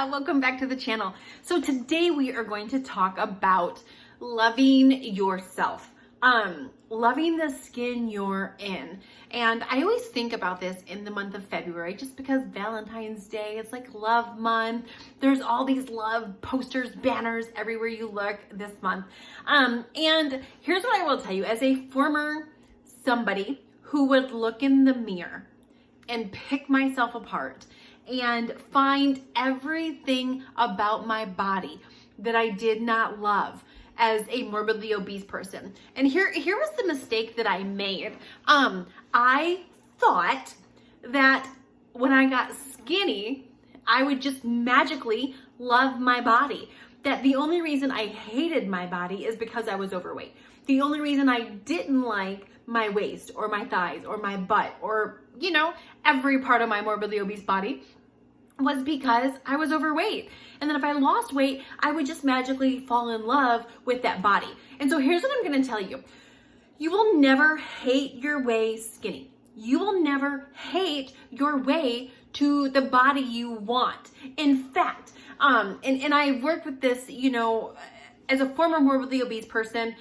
Welcome back to the channel. So today we are going to talk about loving yourself, loving the skin you're in. And I always think about this in the month of February just because Valentine's Day, it's like love month. There's all these love posters, banners everywhere you look this month. And here's what I will tell you as a former somebody who would look in the mirror and pick myself apart and find everything about my body that I did not love as a morbidly obese person. And here was the mistake that I made. I thought that when I got skinny, I would just magically love my body. That the only reason I hated my body is because I was overweight. The only reason I didn't like my waist or my thighs or my butt or, every part of my morbidly obese body was because I was overweight. And then if I lost weight, I would just magically fall in love with that body. And so here's what I'm going to tell you. You will never hate your way skinny. You will never hate your way to the body you want. In fact, and I worked with this, as a former morbidly obese person,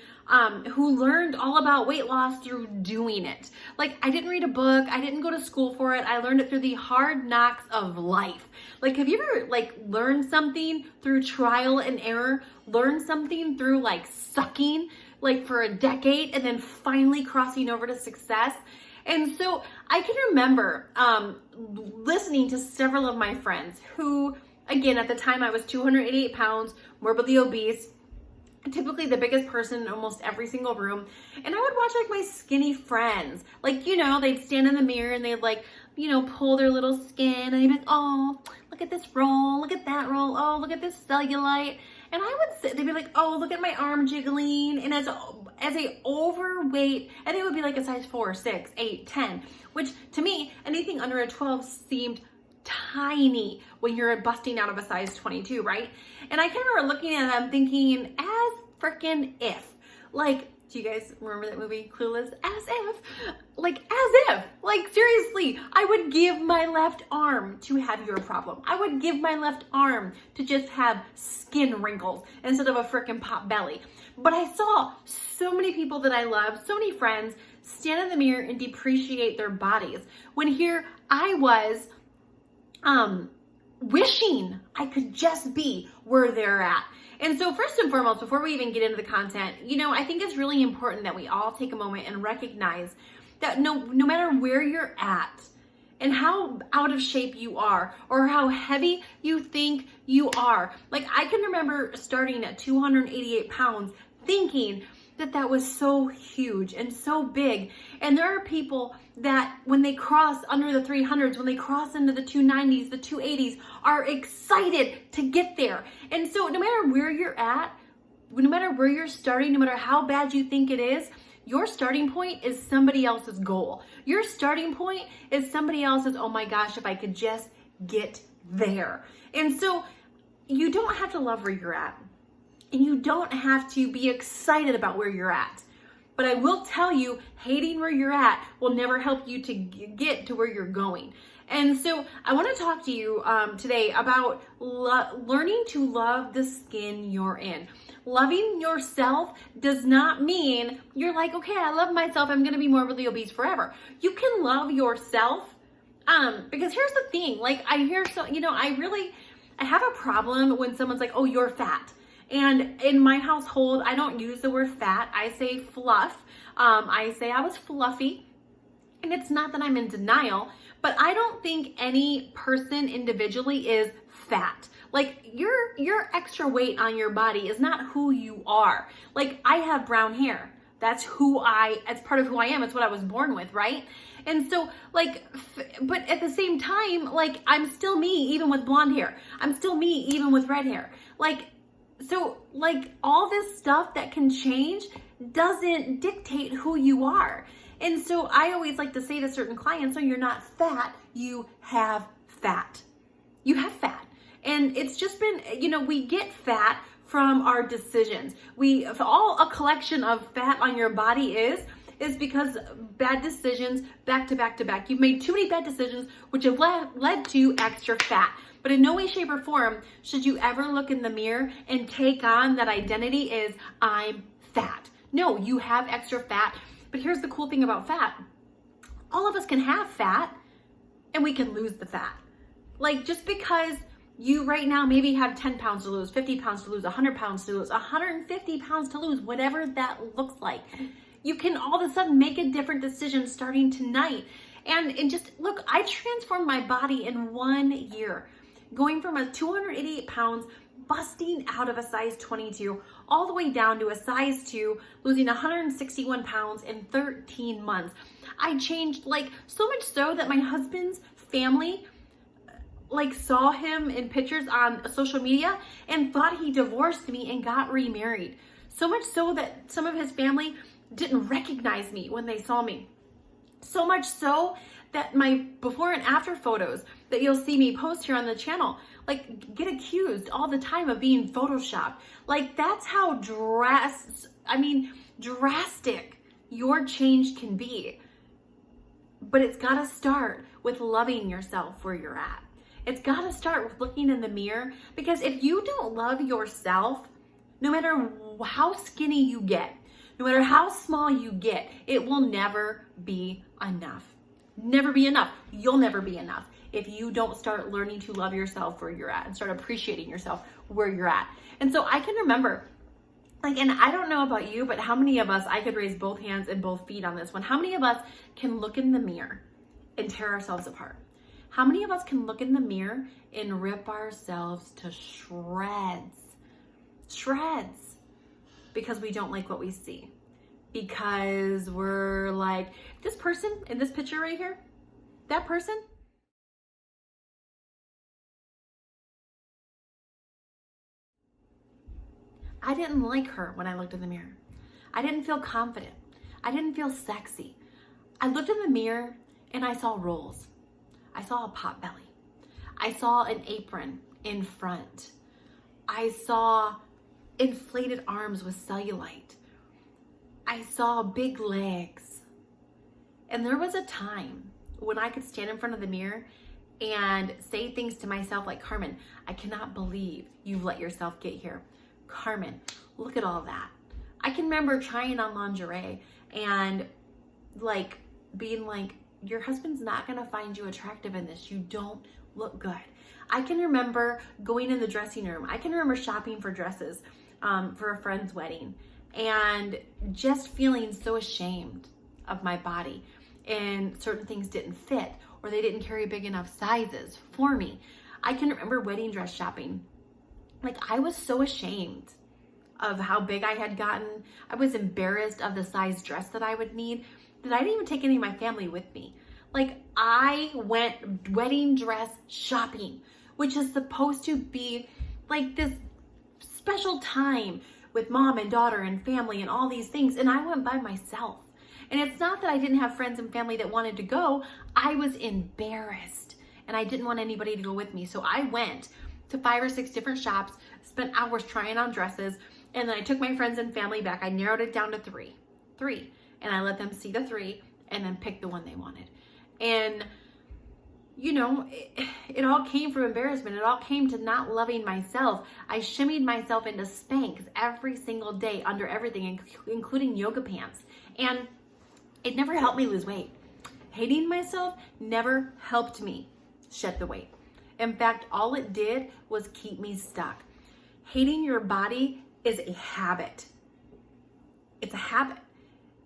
who learned all about weight loss through doing it. Like, I didn't read a book. I didn't go to school for it. I learned it through the hard knocks of life. Like, have you ever learned something through trial and error? Learned something through sucking for a decade and then finally crossing over to success? And so I can remember listening to several of my friends who, again, at the time I was 288 pounds, morbidly obese, typically the biggest person in almost every single room. And I would watch my skinny friends, they'd stand in the mirror and they'd pull their little skin and they'd be like, oh, look at this roll, look at that roll, oh, look at this cellulite. And I would sit, they'd be like, oh, look at my arm jiggling. And as a overweight, and they would be like a size 4, 6, 8, 10, which to me, anything under a 12 seemed tiny when you're busting out of a size 22, right? And I can remember looking at them thinking, as freaking if. Do you guys remember that movie, Clueless? As if. Seriously, I would give my left arm to have your problem. I would give my left arm to just have skin wrinkles instead of a freaking pot belly. But I saw so many people that I love, so many friends, stand in the mirror and depreciate their bodies. When here I was, wishing I could just be where they're at. And so first and foremost, before we even get into the content, I think it's really important that we all take a moment and recognize that no matter where you're at and how out of shape you are or how heavy you think you are. I can remember starting at 288 pounds thinking that was so huge and so big. And there are people that when they cross under the 300s, when they cross into the 290s, the 280s, are excited to get there. And so no matter where you're at, no matter where you're starting, no matter how bad you think it is, your starting point is somebody else's goal. Your starting point is somebody else's, oh my gosh, if I could just get there. And so you don't have to love where you're at. And you don't have to be excited about where you're at. But I will tell you, hating where you're at will never help you to get to where you're going. And so I want to talk to you today about learning to love the skin you're in. Loving yourself does not mean you're like, okay, I love myself, I'm going to be morbidly obese forever. You can love yourself because here's the thing. I have a problem when someone's like, oh, you're fat. And in my household, I don't use the word fat. I say fluff. I say I was fluffy. And it's not that I'm in denial, but I don't think any person individually is fat. Your extra weight on your body is not who you are. I have brown hair. That's part of who I am. It's what I was born with, right? And so but at the same time, I'm still me even with blonde hair. I'm still me even with red hair. So all this stuff that can change doesn't dictate who you are. And so I always like to say to certain clients, no, you're not fat, you have fat. You have fat. And it's just been, we get fat from our decisions. All a collection of fat on your body is because bad decisions back to back to back. You've made too many bad decisions, which have led to extra fat. But in no way, shape, or form should you ever look in the mirror and take on that identity is I'm fat. No, you have extra fat. But here's the cool thing about fat. All of us can have fat and we can lose the fat. Like just because you right now maybe have 10 pounds to lose, 50 pounds to lose, 100 pounds to lose, 150 pounds to lose, whatever that looks like. You can all of a sudden make a different decision starting tonight. And just look, I transformed my body in 1 year, going from a 288 pounds, busting out of a size 22, all the way down to a size 2, losing 161 pounds in 13 months. I changed like so much so that my husband's family like saw him in pictures on social media and thought he divorced me and got remarried. So much so that some of his family didn't recognize me when they saw me. So much so that my before and after photos that you'll see me post here on the channel, like get accused all the time of being photoshopped. Like that's how drastic your change can be. But it's gotta start with loving yourself where you're at. It's gotta start with looking in the mirror, because if you don't love yourself, no matter how skinny you get, no matter how small you get, it will never be enough. Never be enough. You'll never be enough if you don't start learning to love yourself where you're at and start appreciating yourself where you're at. And so I can remember, like, and I don't know about you, but how many of us, I could raise both hands and both feet on this one, how many of us can look in the mirror and tear ourselves apart? How many of us can look in the mirror and rip ourselves to shreds? Shreds. Because we don't like what we see. Because we're like, this person in this picture right here, that person, I didn't like her when I looked in the mirror. I didn't feel confident. I didn't feel sexy. I looked in the mirror and I saw rolls. I saw a pot belly. I saw an apron in front. I saw inflated arms with cellulite. I saw big legs. And there was a time when I could stand in front of the mirror and say things to myself like, Carmen, I cannot believe you've let yourself get here. Carmen, look at all that. I can remember trying on lingerie and like being like, your husband's not gonna find you attractive in this. You don't look good. I can remember going in the dressing room. I can remember shopping for dresses for a friend's wedding and just feeling so ashamed of my body, and certain things didn't fit or they didn't carry big enough sizes for me. I can remember wedding dress shopping. Like I was so ashamed of how big I had gotten. I was embarrassed of the size dress that I would need, that I didn't even take any of my family with me. Like I went wedding dress shopping, which is supposed to be like this special time with mom and daughter and family and all these things. And I went by myself. And it's not that I didn't have friends and family that wanted to go. I was embarrassed and I didn't want anybody to go with me. So I went to 5 or 6 different shops, spent hours trying on dresses. And then I took my friends and family back. I narrowed it down to 3. And I let them see the 3 and then pick the one they wanted. And, you know, it all came from embarrassment. It all came to not loving myself. I shimmied myself into Spanx every single day under everything, including yoga pants. And it never helped me lose weight. Hating myself never helped me shed the weight. In fact, all it did was keep me stuck. Hating your body is a habit. It's a habit.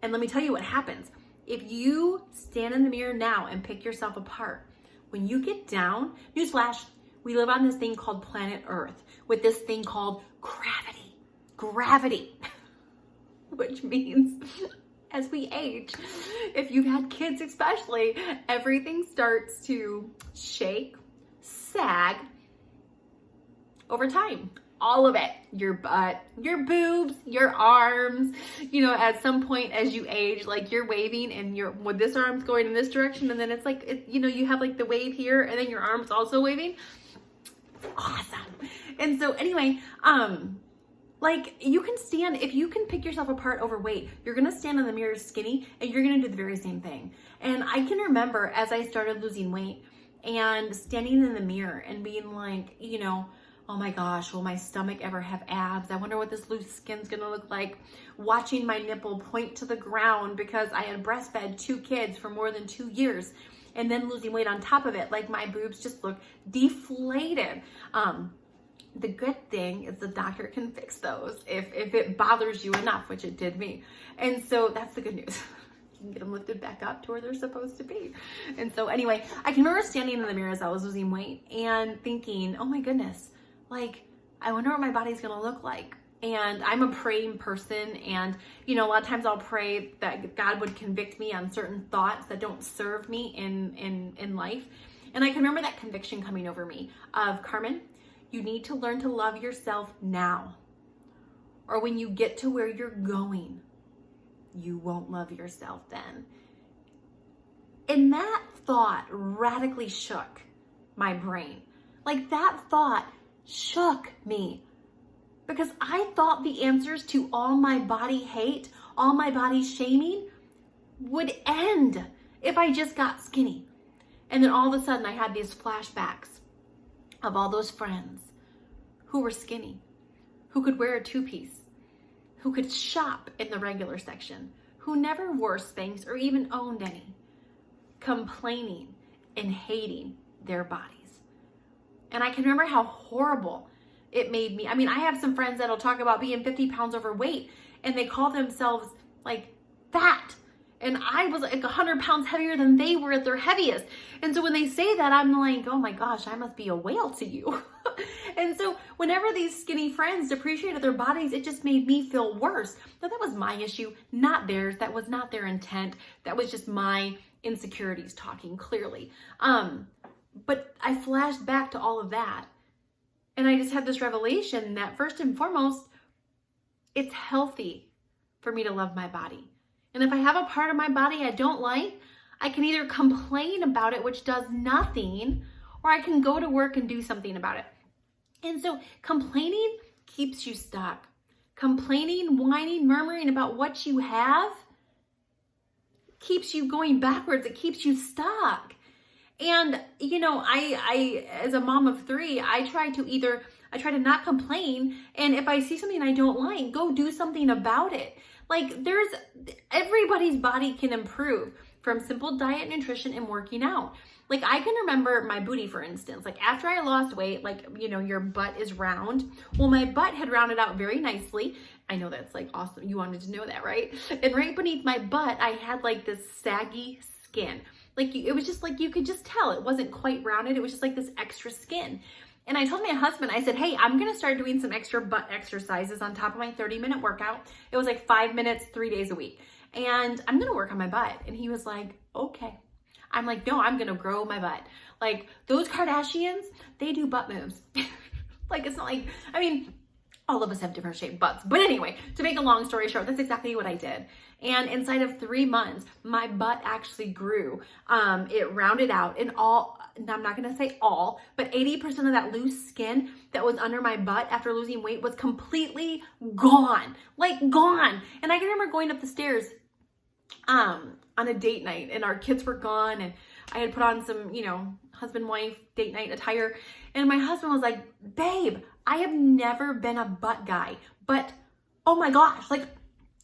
And let me tell you what happens. If you stand in the mirror now and pick yourself apart, when you get down, newsflash, we live on this thing called planet Earth with this thing called gravity. Gravity, which means as we age, if you've had kids especially, everything starts to shake, sag over time. All of it, your butt, your boobs, your arms, you know, at some point as you age, like you're waving and with this arm's going in this direction, and then it's like, you know, you have like the wave here and then your arm's also waving. It's awesome. And so anyway, like you can stand, if you can pick yourself apart overweight, you're going to stand in the mirror skinny and you're going to do the very same thing. And I can remember as I started losing weight and standing in the mirror and being like, oh my gosh, will my stomach ever have abs? I wonder what this loose skin's gonna look like. Watching my nipple point to the ground because I had breastfed 2 kids for more than 2 years and then losing weight on top of it. Like my boobs just look deflated. The good thing is the doctor can fix those if it bothers you enough, which it did me. And so that's the good news. You can get them lifted back up to where they're supposed to be. And so anyway, I can remember standing in the mirror as I was losing weight and thinking, oh my goodness, like, I wonder what my body's gonna look like. And I'm a praying person, and a lot of times I'll pray that God would convict me on certain thoughts that don't serve me in life. And I can remember that conviction coming over me of, Carmen, you need to learn to love yourself now. Or when you get to where you're going, you won't love yourself then. And that thought radically shook my brain. Like that thought shook me because I thought the answers to all my body hate, all my body shaming would end if I just got skinny. And then all of a sudden I had these flashbacks of all those friends who were skinny, who could wear a 2-piece, who could shop in the regular section, who never wore Spanx or even owned any, complaining and hating their bodies. And I can remember how horrible it made me. I mean, I have some friends that'll talk about being 50 pounds overweight and they call themselves like fat. And I was like 100 pounds heavier than they were at their heaviest. And so when they say that, I'm like, oh my gosh, I must be a whale to you. And so whenever these skinny friends depreciated their bodies, it just made me feel worse. Now that was my issue, not theirs. That was not their intent. That was just my insecurities talking clearly. But I flashed back to all of that. And I just had this revelation that first and foremost, it's healthy for me to love my body. And if I have a part of my body I don't like, I can either complain about it, which does nothing, or I can go to work and do something about it. And so complaining keeps you stuck. Complaining, whining, murmuring about what you have keeps you going backwards. It keeps you stuck. And, I as a mom of 3, I try to not complain. And if I see something I don't like, go do something about it. Like everybody's body can improve from simple diet, nutrition, and working out. Like I can remember my booty, for instance, like after I lost weight, like, your butt is round. Well, my butt had rounded out very nicely. I know that's like awesome. You wanted to know that, right? And right beneath my butt, I had like this saggy skin. Like it was just like, you could just tell it wasn't quite rounded. It was just like this extra skin. And I told my husband, I said, hey, I'm going to start doing some extra butt exercises on top of my 30-minute workout. It was like 5 minutes, 3 days a week. And I'm going to work on my butt. And he was like, okay. I'm like, no, I'm going to grow my butt. Like those Kardashians, they do butt moves. Like, it's not like, all of us have different shaped butts. But anyway, to make a long story short, that's exactly what I did. And inside of 3 months, my butt actually grew. It rounded out, and I'm not going to say all, but 80% of that loose skin that was under my butt after losing weight was completely gone. Like gone. And I can remember going up the stairs on a date night, and our kids were gone, and I had put on some, husband-wife date night attire. And my husband was like, babe, I have never been a butt guy, but oh my gosh, like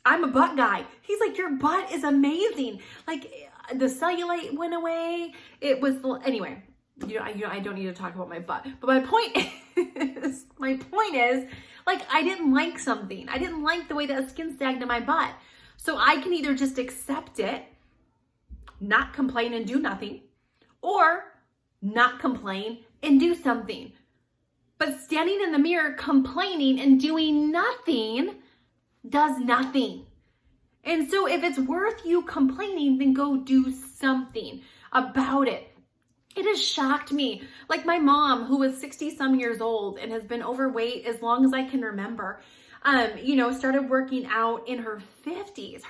I'm a butt guy. He's like, your butt is amazing. Like the cellulite went away. It was, anyway, I don't need to talk about my butt, but my point is, like, I didn't like something. I didn't like the way that skin sagged in my butt. So I can either just accept it, not complain and do nothing, or not complain and do something. But standing in the mirror complaining and doing nothing does nothing. And so if it's worth you complaining, then go do something about it. It has shocked me. Like my mom, who was 60 some years old and has been overweight as long as I can remember, started working out in her 50s,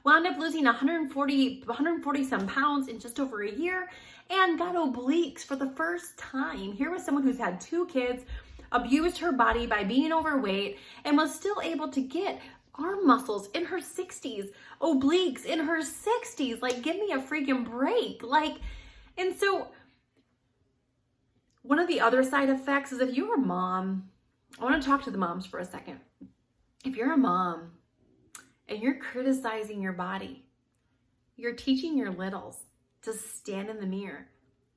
wound up losing 140 some pounds in just over a year, and got obliques for the first time. Here was someone who's had 2 kids, abused her body by being overweight, and was still able to get arm muscles in her 60s, obliques in her 60s. Like, give me a freaking break. And so One of the other side effects is if you're a mom, I want to talk to the moms for a second. If you're a mom and you're criticizing your body, you're teaching your littles to stand in the mirror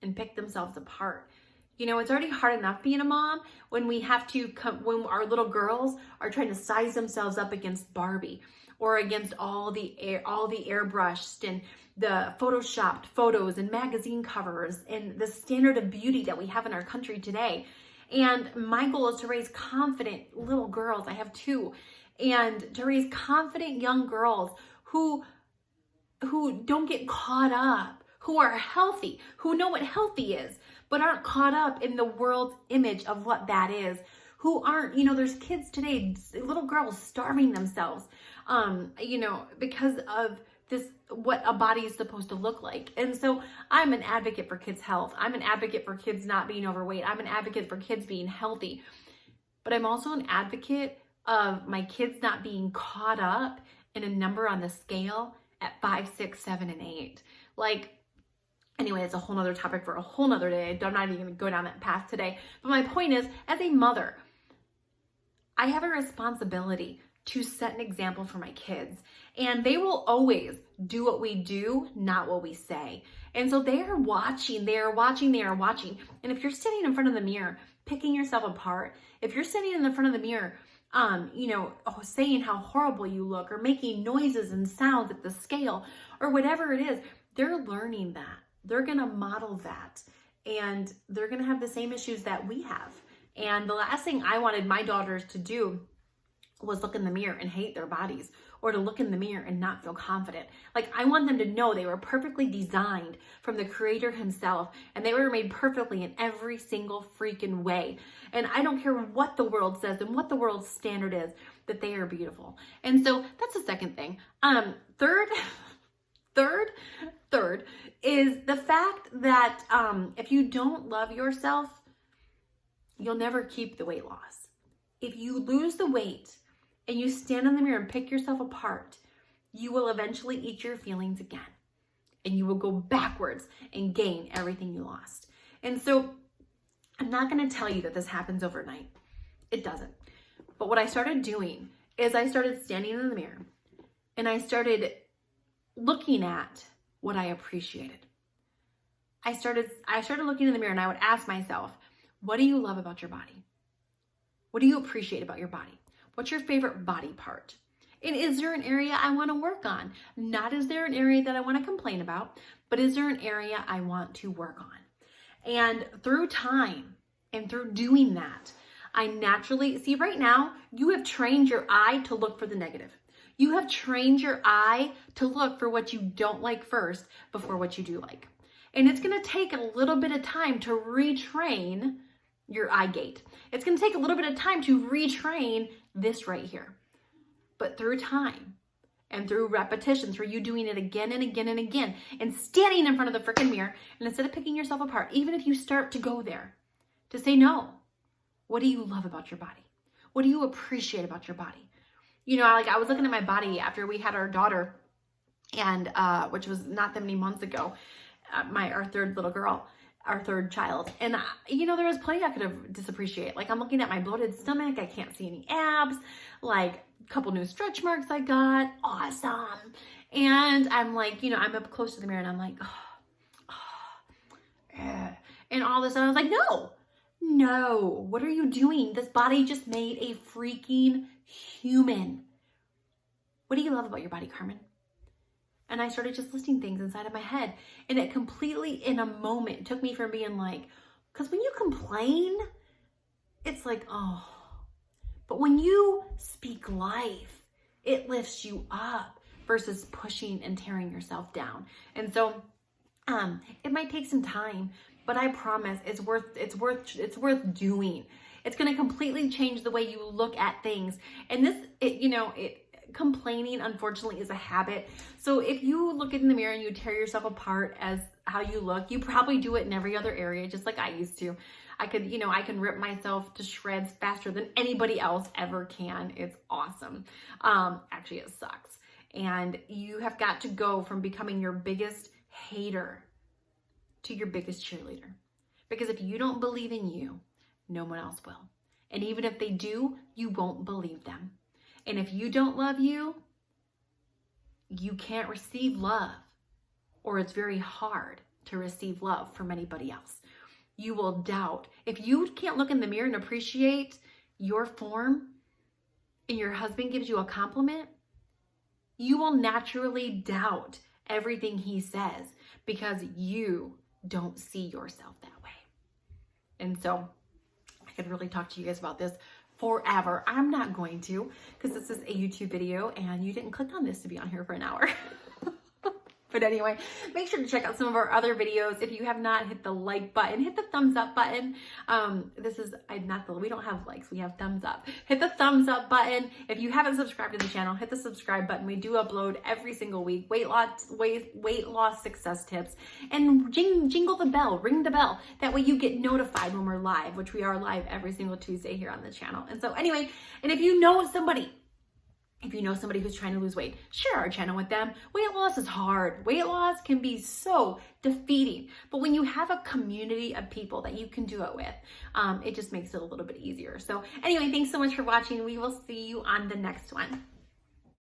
and pick themselves apart. You know, it's already hard enough being a mom when we have to when our little girls are trying to size themselves up against Barbie or against all the airbrushed and the photoshopped photos and magazine covers and the standard of beauty that we have in our country today. And my goal is to raise confident little girls. I have two. And to raise confident young girls who don't get caught up, who are healthy, who know what healthy is, but aren't caught up in the world's image of what that is, who aren't, you know, there's kids today, little girls starving themselves, you know, because of this, what a body is supposed to look like. And so I'm an advocate for kids' health. I'm an advocate for kids not being overweight. I'm an advocate for kids being healthy. But I'm also an advocate of my kids not being caught up in a number on the scale at 5, 6, 7, and 8. Like, anyway, it's a whole nother topic for a whole nother day. I'm not even going to go down that path today. But my point is, as a mother, I have a responsibility to set an example for my kids. And they will always do what we do, not what we say. And so they are watching, they are watching, they are watching. And if you're sitting in front of the mirror, picking yourself apart, if you're sitting in the front of the mirror, you know, saying how horrible you look or making noises and sounds at the scale or whatever it is, they're learning that. They're going to model that. And they're going to have the same issues that we have. And the last thing I wanted my daughters to do was look in the mirror and hate their bodies, or to look in the mirror and not feel confident. Like, I want them to know they were perfectly designed from the Creator himself, and they were made perfectly in every single freaking way. And I don't care what the world says and what the world's standard is, that they are beautiful. And so that's the second thing. Third is the fact that if you don't love yourself, you'll never keep the weight loss. If you lose the weight and you stand in the mirror and pick yourself apart, you will eventually eat your feelings again. And you will go backwards and gain everything you lost. And so I'm not going to tell you that this happens overnight. It doesn't. But what I started doing is I started standing in the mirror and I started looking at what I appreciated. I started looking in the mirror and I would ask myself, what do you love about your body? What do you appreciate about your body? What's your favorite body part? And is there an area I want to work on? Not is there an area that I want to complain about, but is there an area I want to work on? And through time and through doing that, I naturally, see right now, you have trained your eye to look for the negative. You have trained your eye to look for what you don't like first before what you do like. And it's going to take a little bit of time to retrain your eye gate. It's going to take a little bit of time to retrain this right here. But through time and through repetition, through you doing it again and again and again, and standing in front of the freaking mirror, and instead of picking yourself apart, even if you start to go there, to say no, what do you love about your body? What do you appreciate about your body? You know, like I was looking at my body after we had our daughter, and which was not that many months ago, our third little girl, our third child. And, you know, there was plenty I could have disappreciated. Like, I'm looking at my bloated stomach. I can't see any abs. Like, a couple new stretch marks I got. Awesome. And I'm like, you know, I'm up close to the mirror and I'm like, and all of a sudden I was like, no, what are you doing? This body just made a freaking human. What do you love about your body, Carmen? And I started just listing things inside of my head. And it completely, in a moment, took me from being like, because when you complain, it's like, oh. But when you speak life, it lifts you up versus pushing and tearing yourself down. And so it might take some time, but I promise it's worth doing. It's going to completely change the way you look at things. And complaining, unfortunately, is a habit. So if you look in the mirror and you tear yourself apart as how you look, you probably do it in every other area, just like I used to. I can rip myself to shreds faster than anybody else ever can. It's awesome. Actually, it sucks. And you have got to go from becoming your biggest hater to your biggest cheerleader. Because if you don't believe in you, no one else will. And even if they do, you won't believe them. And if you don't love you, you can't receive love, or it's very hard to receive love from anybody else. You will doubt. If you can't look in the mirror and appreciate your form, and your husband gives you a compliment, you will naturally doubt everything he says because you don't see yourself that way. And so I could really talk to you guys about this forever. I'm not going to, because this is a YouTube video and you didn't click on this to be on here for an hour. But anyway, make sure to check out some of our other videos. If you have not, hit the like button, hit the thumbs up button. We don't have likes, we have thumbs up. Hit the thumbs up button. If you haven't subscribed to the channel, hit the subscribe button. We do upload every single week, weight loss success tips, and jingle the bell, ring the bell. That way you get notified when we're live, which we are live every single Tuesday here on the channel. And so anyway, and if you know somebody who's trying to lose weight, share our channel with them. Weight loss is hard. Weight loss can be so defeating. But when you have a community of people that you can do it with, it just makes it a little bit easier. So anyway, thanks so much for watching. We will see you on the next one.